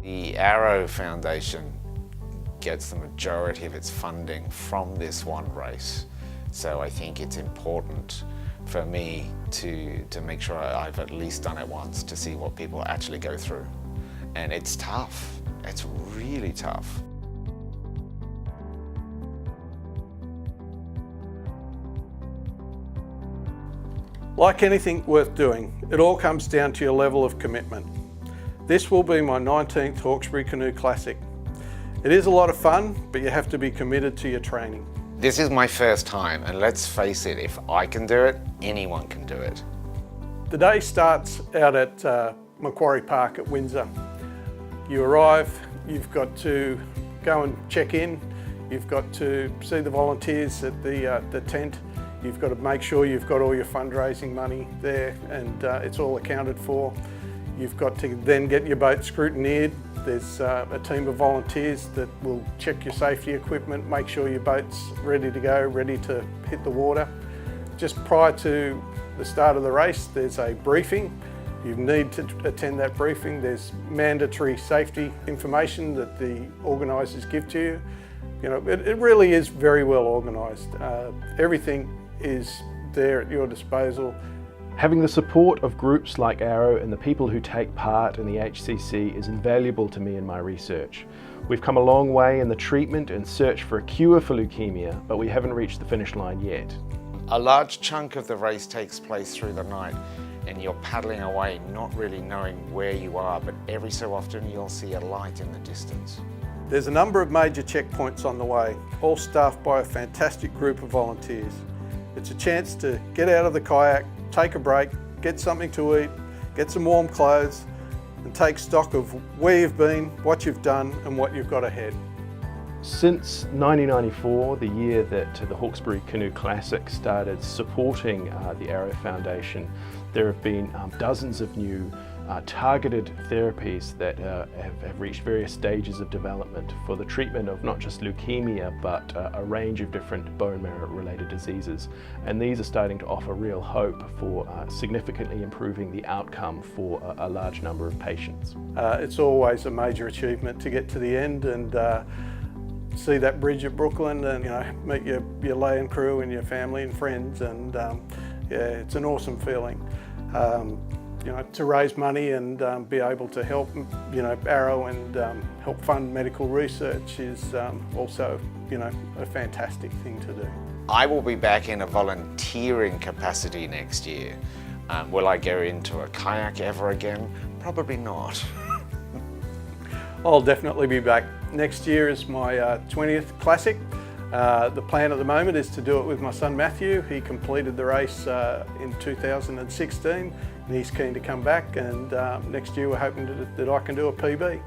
The Arrow Foundation gets the majority of its funding from this one race. So I think it's important for me to make sure I've at least done it once to see what people actually go through. And it's tough. It's really tough. Like anything worth doing, it all comes down to your level of commitment. This will be my 19th Hawkesbury Canoe Classic. It is a lot of fun, but you have to be committed to your training. This is my first time, and let's face it, if I can do it, anyone can do it. The day starts out at Macquarie Park at Windsor. You arrive, you've got to go and check in, you've got to see the volunteers at the tent, you've got to make sure you've got all your fundraising money there and it's all accounted for. You've got to then get your boat scrutineered. There's a team of volunteers that will check your safety equipment, make sure your boat's ready to go, ready to hit the water. Just prior to the start of the race, there's a briefing. You need to attend that briefing. There's mandatory safety information that the organisers give to you. You know, it really is very well organised. Everything is there at your disposal. Having the support of groups like Arrow and the people who take part in the HCC is invaluable to me in my research. We've come a long way in the treatment and search for a cure for leukemia, but we haven't reached the finish line yet. A large chunk of the race takes place through the night, and you're paddling away not really knowing where you are, but every so often you'll see a light in the distance. There's a number of major checkpoints on the way, all staffed by a fantastic group of volunteers. It's a chance to get out of the kayak, take a break, get something to eat, get some warm clothes, and take stock of where you've been, what you've done, and what you've got ahead. Since 1994, the year that the Hawkesbury Canoe Classic started supporting the Arrow Foundation, there have been dozens of new targeted therapies that have reached various stages of development for the treatment of not just leukemia, but a range of different bone marrow related diseases. And these are starting to offer real hope for significantly improving the outcome for a large number of patients. It's always a major achievement to get to the end and see that bridge at Brooklyn and meet your lay-in crew and your family and friends, and yeah, it's an awesome feeling. To raise money and be able to help Arrow and help fund medical research is also a fantastic thing to do. I will be back in a volunteering capacity next year. Will I go into a kayak ever again? Probably not. I'll definitely be back. Next year is my 20th Classic. The plan at the moment is to do it with my son Matthew. He completed the race in 2016 and he's keen to come back, and next year we're hoping that I can do a PB.